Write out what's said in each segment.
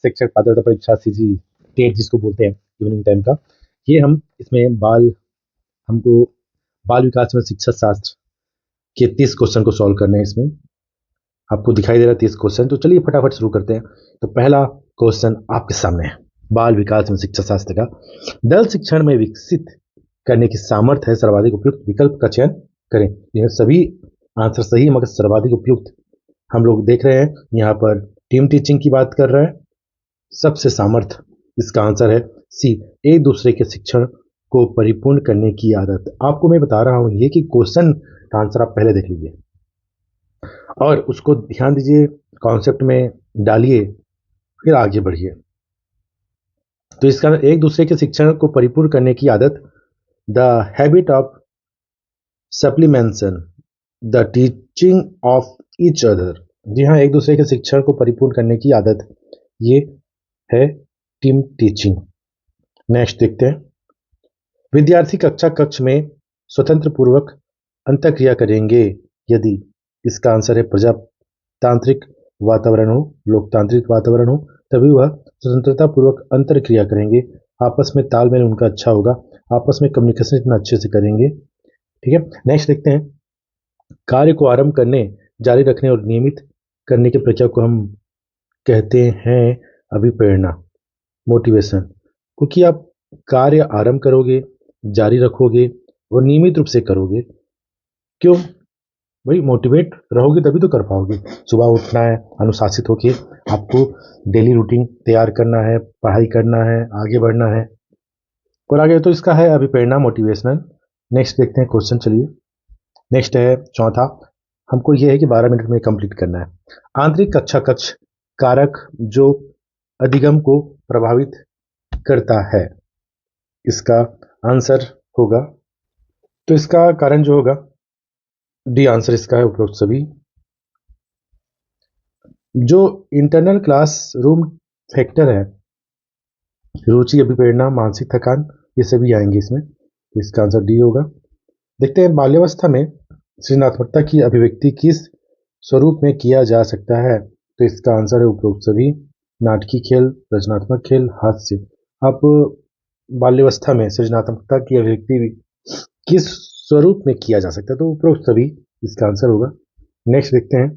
शिक्षक पात्रता परीक्षा सीजी टेट जिसको बोलते हैं इवनिंग टाइम का, ये हम इसमें हमको बाल विकास में शिक्षा शास्त्र के 30 क्वेश्चन को सॉल्व करने हैं। इसमें आपको दिखाई दे रहा है 30 क्वेश्चन, तो चलिए फटाफट शुरू करते हैं। तो पहला क्वेश्चन आपके सामने है, बाल विकास में शिक्षा शास्त्र का। दल शिक्षण में विकसित करने की सामर्थ्य है, सर्वाधिक उपयुक्त विकल्प का चयन करें। यह सभी आंसर सही मगर सर्वाधिक उपयुक्त हम लोग देख रहे हैं। यहाँ पर टीम टीचिंग की बात कर रहा है, सबसे सामर्थ्य इसका आंसर है सी, एक दूसरे के शिक्षण को परिपूर्ण करने की आदत। आपको मैं बता रहा हूं ये कि क्वेश्चन का आंसर आप पहले देख लीजिए और उसको ध्यान दीजिए, कॉन्सेप्ट में डालिए, फिर आगे बढ़िए। तो इसका एक दूसरे के शिक्षण को परिपूर्ण करने की आदत, the habit of supplementation, the teaching of each other. जी हाँ, एक दूसरे के शिक्षण को परिपूर्ण करने की आदत, ये है टीम टीचिंग। नेक्स्ट देखते हैं, विद्यार्थी कक्षा कक्ष में स्वतंत्र पूर्वक अंतःक्रिया करेंगे यदि, इसका आंसर है प्रजातांत्रिक वातावरण हो, लोकतांत्रिक वातावरण हो, तभी वह स्वतंत्रता पूर्वक अंतःक्रिया करेंगे। आपस में तालमेल उनका अच्छा होगा, आपस में कम्युनिकेशन इतना अच्छे से करेंगे। ठीक है, नेक्स्ट देखते हैं, कार्य को आरंभ करने, जारी रखने और नियमित करने की प्रक्रिया को हम कहते हैं अभिप्रेरणा, मोटिवेशन। क्योंकि आप कार्य आरंभ करोगे, जारी रखोगे और नियमित रूप से करोगे, क्यों भाई, मोटिवेट रहोगे तभी तो कर पाओगे। सुबह उठना है, अनुशासित होके आपको डेली रूटीन तैयार करना है, पढ़ाई करना है, आगे बढ़ना है और आगे, तो इसका है अभिप्रेरणा, मोटिवेशनल। नेक्स्ट देखते हैं क्वेश्चन, चलिए नेक्स्ट है चौथा, हमको यह है कि 12 मिनट में कंप्लीट करना है। आंतरिक कक्षा कक्ष कारक जो अधिगम को प्रभावित करता है, इसका आंसर होगा, तो इसका कारण जो होगा डी आंसर इसका है उपरोक्त सभी। जो इंटरनल क्लास रूम फैक्टर है, रुचि, अभिप्रेरणा, मानसिक थकान, ये सभी आएंगे इसमें, तो इसका आंसर डी होगा। देखते हैं, बाल्यावस्था में सृजनात्मकता की अभिव्यक्ति किस स्वरूप में किया जा सकता है, तो इसका आंसर है उपरोक्त सभी, नाटकीय खेल, रचनात्मक खेल, हास्य। आप बाल्यावस्था में सृजनात्मकता की अभिव्यक्ति किस स्वरूप में किया जा सकता है, तो उपरोक्त सभी इसका आंसर होगा। नेक्स्ट देखते हैं,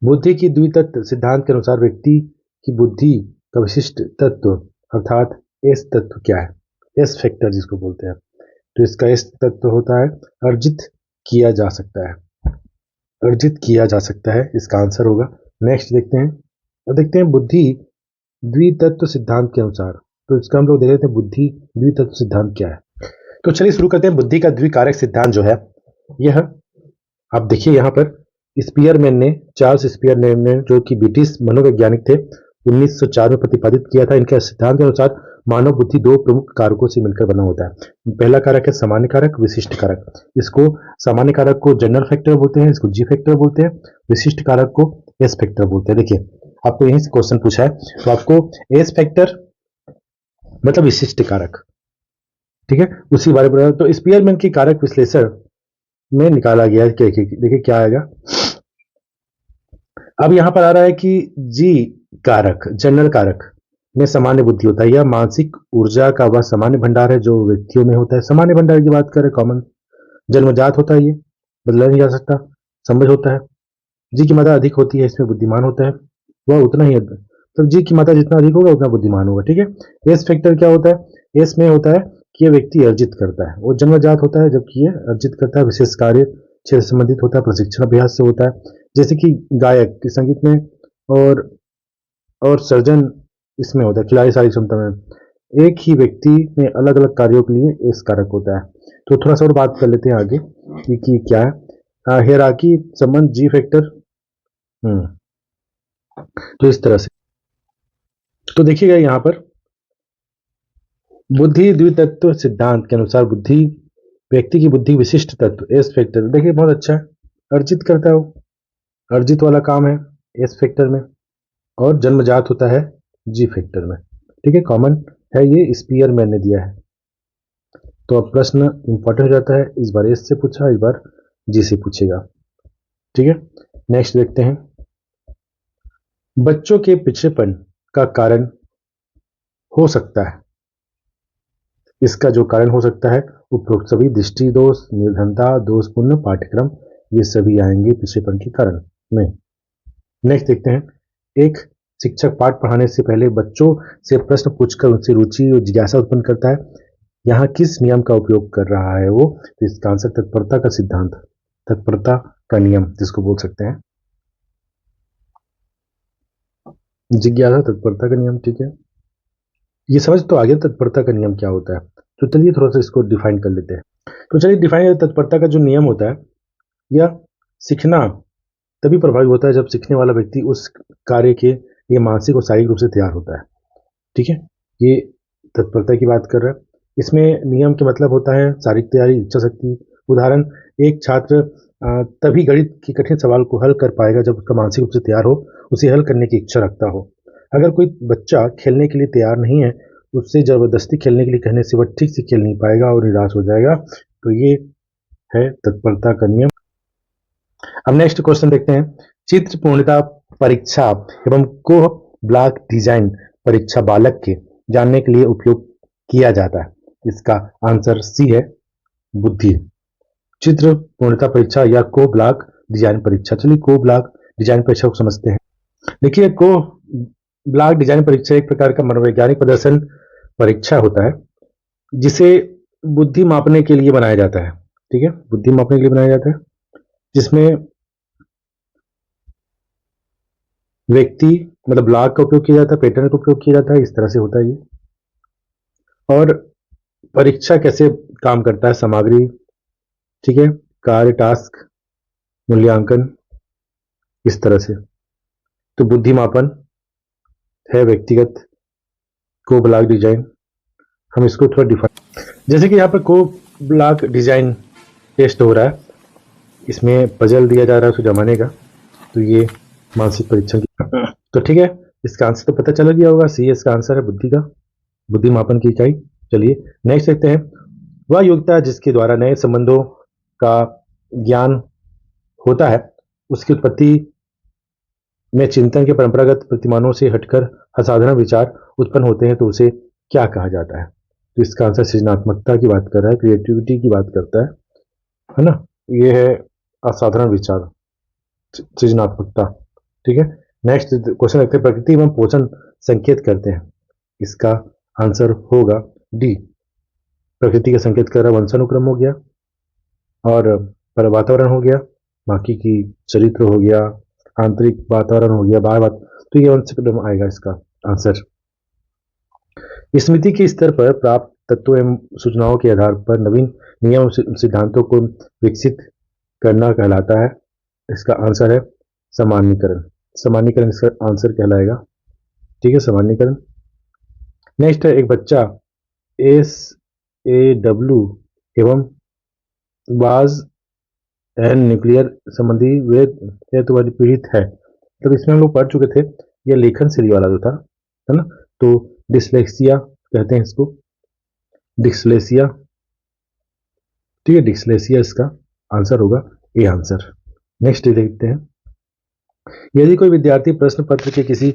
बुद्धि की द्वितत्व सिद्धांत के अनुसार व्यक्ति की बुद्धि का विशिष्ट तत्व अर्थात एस तत्व क्या है, एस फैक्टर जिसको बोलते हैं, तो इसका एस तत्व होता है अर्जित किया जा सकता है, अर्जित किया जा सकता है, इसका आंसर होगा। नेक्स्ट देखते हैं बुद्धि द्वितत्व सिद्धांत के अनुसार, तो इसका हम लोग देख लेते हैं बुद्धि द्वितत्व सिद्धांत क्या है। तो चलिए शुरू करते हैं। बुद्धि का द्विकारक सिद्धांत जो है, यह आप देखिए यहाँ पर स्पीयरमैन ने, चार्ल्स स्पीयरमैन ने, जो कि ब्रिटिश मनोवैज्ञानिक थे, 1904 में प्रतिपादित किया था। इनके सिद्धांत के अनुसार मानव बुद्धि दो प्रमुख कारकों से मिलकर बना होता है। पहला कारक है सामान्य कारक, विशिष्ट कारक। इसको सामान्य कारक को जनरल फैक्टर बोलते हैं, इसको जी फैक्टर बोलते हैं, विशिष्ट कारक को एस फैक्टर बोलते हैं। देखिए आपको यहीं से क्वेश्चन पूछा है, तो आपको एस फैक्टर मतलब विशिष्ट कारक, ठीक है, उसी बारे में। तो स्पीयरमैन की कारक विश्लेषण में निकाला गया है, देखिए क्या आएगा। अब यहां पर आ रहा है कि जी कारक, जनरल कारक में सामान्य बुद्धि होता है, यह मानसिक ऊर्जा का वह सामान्य भंडार है जो व्यक्तियों में होता है। सामान्य भंडार की बात करें, कॉमन, जन्मजात होता है, ये बदला नहीं जा सकता, संभव होता है। जी की मात्रा अधिक होती है, इसमें बुद्धिमान होता है, वह उतना ही, तो जी की मात्रा जितना अधिक होगा उतना बुद्धिमान होगा। ठीक है, एस फैक्टर क्या होता है, एस में होता है कि यह व्यक्ति अर्जित करता है, वो जन्मजात होता है, जबकि ये अर्जित करता है, विशेष कार्य क्षेत्र से संबंधित होता है, प्रशिक्षण अभ्यास से होता है, जैसे कि गायक के संगीत में और सर्जन इसमें होता है, खिलाड़ी शारीरिक क्षमता में। एक ही व्यक्ति में अलग अलग कार्यों के लिए एस कारक होता है। तो थोड़ा सा और बात कर लेते हैं आगे कि क्या है हियरार्की संबंध जी फैक्टर। तो इस तरह से तो देखिएगा यहाँ पर बुद्धि द्वितत्व सिद्धांत के अनुसार बुद्धि, व्यक्ति की बुद्धि विशिष्ट तत्व एस फैक्टर, देखिए बहुत अच्छा है, अर्जित करता है, वो अर्जित वाला काम है एस फैक्टर में, और जन्मजात होता है जी फैक्टर में। ठीक है, कॉमन है, ये स्पीयरमैन ने दिया है। तो अब प्रश्न इंपॉर्टेंट हो जाता है, इस बार एस से पूछा, इस बार जी से पूछेगा। ठीक है, नेक्स्ट देखते हैं, बच्चों के पिछड़ेपन का कारण हो सकता है। इसका जो कारण हो सकता है उपरोक्त सभी दृष्टि दोष, निर्धनता, दोषपूर्ण पाठ्यक्रम, ये सभी आएंगे पिछड़ेपन के कारण में। नेक्स्ट देखते हैं, एक शिक्षक पाठ पढ़ाने से पहले बच्चों से प्रश्न पूछकर उनसे रुचि और जिज्ञासा उत्पन्न करता है। यहाँ किस नियम का उपयोग कर रहा है वो? तो इसका आंसर तत्परता का सिद्धांत, तत्परता का नियम जिसको बोल सकते हैं, जिज्ञासा तत्परता का नियम। ठीक है, ये समझ तो आगे तत्परता का नियम क्या होता है। तो चलिए थोड़ा सा इसको डिफाइन कर लेते हैं। तो चलिए डिफाइन, तत्परता का जो नियम होता है, यह सीखना तभी प्रभावी होता है जब सीखने वाला व्यक्ति उस कार्य के लिए मानसिक और शारीरिक रूप से तैयार होता है। ठीक है, ये तत्परता की बात कर रहा है। इसमें नियम के मतलब होता है शारीरिक तैयारी, इच्छा शक्ति। उदाहरण, एक छात्र तभी गणित के कठिन सवाल को हल कर पाएगा जब उसका मानसिक रूप से तैयार हो, उसे हल करने की इच्छा रखता हो। अगर कोई बच्चा खेलने के लिए तैयार नहीं है, उससे जबरदस्ती खेलने के लिए कहने से वह ठीक से खेल नहीं पाएगा और निराश हो जाएगा। तो ये है तत्परता का नियम। अब नेक्स्ट क्वेश्चन देखते हैं, चित्र पूर्णता परीक्षा एवं को ब्लॉक डिजाइन परीक्षा बालक के जानने के लिए उपयोग किया जाता है। इसका आंसर सी है, बुद्धि। चित्र पूर्णता परीक्षा या को ब्लॉक डिजाइन परीक्षा। चलिए को ब्लॉक डिजाइन परीक्षा को समझते हैं। देखिए, को ब्लॉक डिजाइन परीक्षा एक प्रकार का मनोवैज्ञानिक प्रदर्शन परीक्षा होता है जिसे बुद्धि मापने के लिए बनाया जाता है। ठीक है, बुद्धि मापने के लिए बनाया जाता है, जिसमें व्यक्ति मतलब ब्लॉक का उपयोग किया जाता है, पैटर्न का उपयोग किया जाता है, इस तरह से होता है ये। और परीक्षा कैसे काम करता है, सामग्री, ठीक है, कार्य, टास्क, मूल्यांकन, इस तरह से। तो बुद्धि मापन है व्यक्तिगत को ब्लॉक डिजाइन। हम इसको थोड़ा डिफाइन, जैसे कि यहाँ पर को ब्लॉक डिजाइन टेस्ट हो रहा है, इसमें पजल दिया जा रहा है उसको जमाने का। तो ये मानसिक परीक्षण की, तो ठीक है, इसका आंसर तो पता चल गया होगा, सी इसका आंसर है, बुद्धि का, बुद्धि मापन की इकाई। चलिए नेक्स्ट देखते हैं, वह योग्यता जिसके द्वारा नए संबंधों का ज्ञान होता है, उसकी उत्पत्ति में चिंतन के परंपरागत प्रतिमानों से हटकर असाधारण विचार उत्पन्न होते हैं, तो उसे क्या कहा जाता है? तो इसका आंसर सृजनात्मकता की बात कर रहा है, क्रिएटिविटी की बात करता है ना। ये है असाधारण विचार, सृजनात्मकता। ठीक है, नेक्स्ट क्वेश्चन देखते हैं, प्रकृति एवं पोषण संकेत करते हैं। इसका आंसर होगा डी, प्रकृति का संकेत कर रहा है, वंशानुक्रम हो गया और वातावरण हो गया, बाकी की चरित्र हो गया, आंतरिक वातावरण हो गया, बाहर बात, तो ये वंशानुक्रम आएगा इसका आंसर। स्मृति के स्तर पर प्राप्त तत्वों एवं सूचनाओं के आधार पर नवीन नियम सिद्धांतों को विकसित करना कहलाता है। इसका आंसर है सामान्यीकरण, सामान्यीकरण इसका आंसर कहलाएगा। ठीक है, सामान्यीकरण। नेक्स्ट है, एक बच्चा SAW एवं बाज एंड न्यूक्लियर संबंधी हेतु पीड़ित है। तो इसमें हम लोग पढ़ चुके थे, ये लेखन शैली वाला जो था, है ना। तो डिसलेक्सिया कहते हैं इसको, डिसलेसिया। ठीक है, डिसलेसिया इसका आंसर होगा ए आंसर। नेक्स्ट देखते हैं, यदि कोई विद्यार्थी प्रश्न पत्र के किसी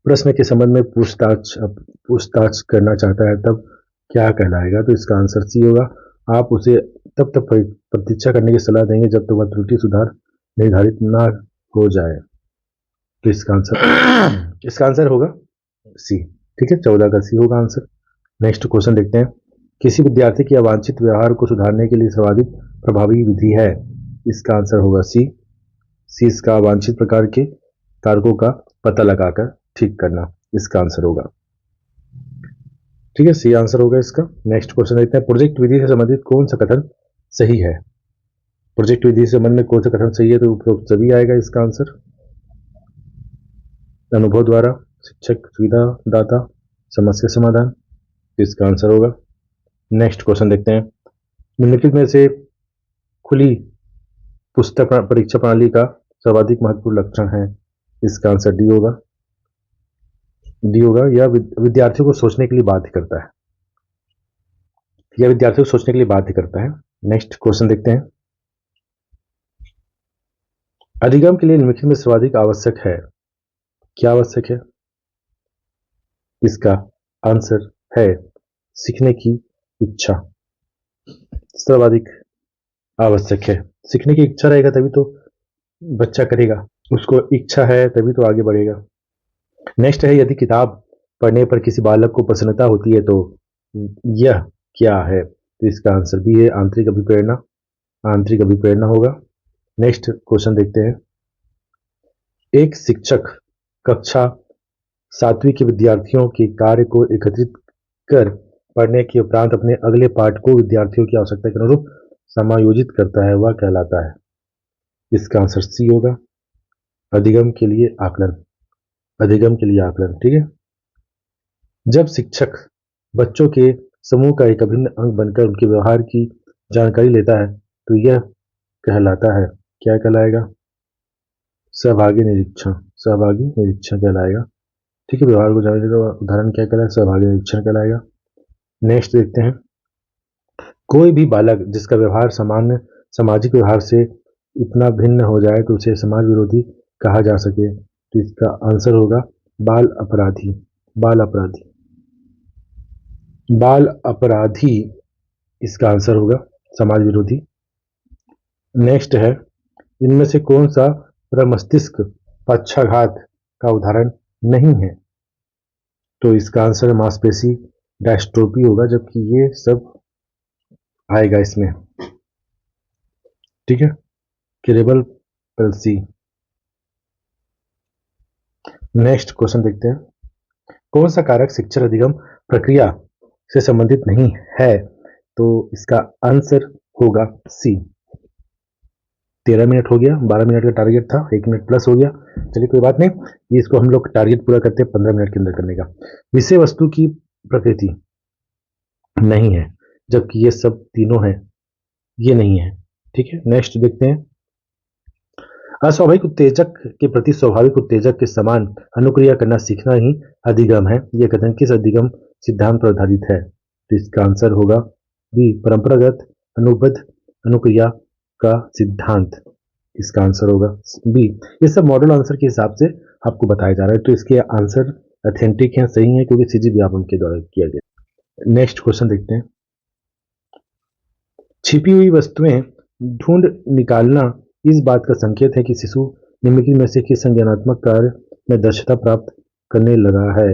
प्रश्न के संबंध में पूछताछ करना चाहता है, तब क्या कहलाएगा? तो इसका आंसर सी होगा, आप उसे तब तक प्रतीक्षा करने की सलाह देंगे जब तक वह त्रुटि सुधार निर्धारित ना हो जाए। तो इसका आंसर होगा सी। ठीक है, 14 का सी होगा आंसर। नेक्स्ट क्वेश्चन देखते हैं, किसी विद्यार्थी के अवांछित व्यवहार को सुधारने के लिए सर्वाधिक प्रभावी विधि है। इसका आंसर होगा सी। सी इसका अवांछित प्रकार के कारकों का पता लगाकर ठीक करना, इसका आंसर होगा। ठीक है, सी आंसर होगा इसका। नेक्स्ट क्वेश्चन देखते हैं, प्रोजेक्ट विधि से संबंधित कौन सा कथन सही है? प्रोजेक्ट विधि से संबंध में कौन सा कथन सही है? तो उपरोक्त सभी आएगा इसका आंसर। अनुभव द्वारा, शिक्षक, सुविधा दाता, समस्या समाधान, तो इसका आंसर होगा। नेक्स्ट क्वेश्चन देखते हैं, निम्नलिखित में से खुली पुस्तक परीक्षा प्रणाली का सर्वाधिक महत्वपूर्ण लक्षण है। इसका आंसर डी होगा। डी होगा, यह विद्यार्थियों को सोचने के लिए बाध्य करता है, यह विद्यार्थियों को सोचने के लिए बाध्य करता है। नेक्स्ट क्वेश्चन देखते हैं, अधिगम के लिए निम्नलिखित में सर्वाधिक आवश्यक है। क्या आवश्यक है? इसका आंसर है सीखने की इच्छा। सर्वाधिक आवश्यक है। सीखने की इच्छा रहेगा तभी तो बच्चा करेगा, उसको इच्छा है तभी तो आगे बढ़ेगा। नेक्स्ट है, यदि किताब पढ़ने पर किसी बालक को प्रसन्नता होती है तो यह क्या है? तो इसका आंसर भी है आंतरिक अभिप्रेरणा। आंतरिक अभिप्रेरणा होगा। नेक्स्ट क्वेश्चन देखते हैं। एक शिक्षक कक्षा 7वीं के विद्यार्थियों के कार्य को एकत्रित कर पढ़ने के उपरांत अपने अगले पाठ को विद्यार्थियों की आवश्यकता के अनुरूप समायोजित करता है, वह कहलाता है। इसका आंसर सी होगा, अधिगम के लिए आकलन। अधिगम के लिए आकलन, ठीक है। जब शिक्षक बच्चों के समूह का एक अभिन्न अंग बनकर उनके व्यवहार की जानकारी लेता है तो यह कहलाता है, क्या कहलाएगा? सहभागी निरीक्षण। सहभागी निरीक्षण कहलाएगा, ठीक है। व्यवहार को जानने का उदाहरण क्या कहलाएगा? सहभागी निरीक्षण कहलाएगा। नेक्स्ट देखते हैं। कोई भी बालक जिसका व्यवहार सामान्य सामाजिक व्यवहार से इतना भिन्न हो जाए तो उसे समाज विरोधी कहा जा सके, तो इसका आंसर होगा बाल अपराधी। बाल अपराधी। बाल अपराधी इसका आंसर होगा, समाज विरोधी। नेक्स्ट है, इनमें से कौन सा प्रमस्तिष्क पक्षाघात का उदाहरण नहीं है? तो इसका आंसर मांसपेशी डायस्ट्रोफी होगा, जबकि ये सब आएगा इसमें, ठीक है। क्रेबल पल्सी। नेक्स्ट क्वेश्चन देखते हैं। कौन सा कारक शिक्षण अधिगम प्रक्रिया से संबंधित नहीं है? तो इसका आंसर होगा सी। 13 मिनट हो गया, 12 मिनट का टारगेट था, 1 मिनट प्लस हो गया। चलिए कोई बात नहीं, ये इसको हम लोग टारगेट पूरा करते हैं 15 मिनट के अंदर करने का। विषय वस्तु की प्रकृति नहीं है, जबकि ये सब तीनों हैं, ये नहीं है, ठीक है। नेक्स्ट देखते हैं। अस्वाभाविक उत्तेजक के प्रति स्वाभाविक उत्तेजक के समान अनुक्रिया करना सीखना ही अधिगम है। यह कथन किस अधिगम सिद्धांत पर आधारित है? तो इसका आंसर होगा बी, परंपरागत अनुबद्ध अनुक्रिया का सिद्धांत। इसका आंसर होगा बी। ये सब मॉडल आंसर के हिसाब से आपको बताया जा रहा है, तो इसके आंसर ऑथेंटिक है, सही है, क्योंकि सीजी व्यापन के द्वारा किया गया। नेक्स्ट क्वेश्चन देखते हैं। छिपी हुई वस्तुएं ढूंढ निकालना इस बात का संकेत है कि शिशु निम्नलिखित में से किस संज्ञानात्मक कार्य में दक्षता प्राप्त करने लगा है?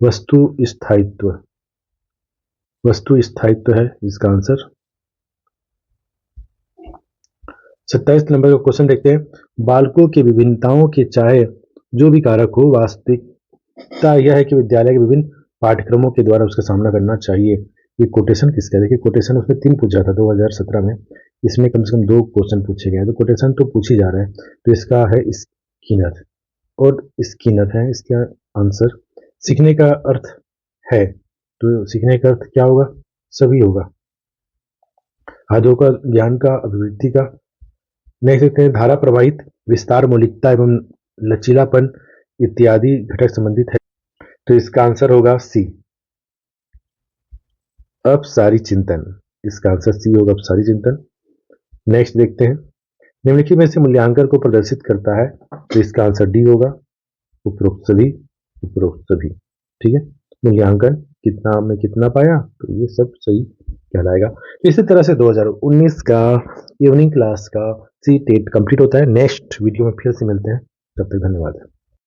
वस्तु स्थायित्व। वस्तु स्थायित्व है इसका आंसर। 27 नंबर का क्वेश्चन देखते हैं। बालकों की विभिन्नताओं के चाहे जो भी कारक हो, वास्तविकता यह है कि विद्यालय के विभिन्न पाठ्यक्रमों के द्वारा उसका सामना करना चाहिए। ये कोटेशन किसका है? देखिए कोटेशन उसने 3 पूछा था 2017 में, इसमें कम से कम 2 क्वेश्चन पूछे गए, तो कोटेशन तो पूछ ही जा रहा है। तो इसका है स्किनर, और स्किनर है इसका आंसर। सीखने का अर्थ है, तो सीखने का अर्थ क्या होगा? सभी होगा, आदों का, ज्ञान का, अभिवृद्धि का। देख सकते हैं धारा प्रवाहित विस्तार, मौलिकता एवं लचीलापन इत्यादि घटक संबंधित है, तो इसका आंसर होगा सी, अपसारी चिंतन। इसका आंसर सी होगा, अपसारी चिंतन। नेक्स्ट देखते हैं। निम्नलिखित में से मूल्यांकन को प्रदर्शित करता है, तो इसका आंसर डी होगा, उपरोक्त सभी। उपरोक्त सभी, ठीक है। मूल्यांकन कितना में कितना पाया, तो ये सब सही कहलाएगा। इसी तरह से 2019 का इवनिंग क्लास का सी टेट कंप्लीट होता है। नेक्स्ट वीडियो में फिर से मिलते हैं, तब तक धन्यवाद।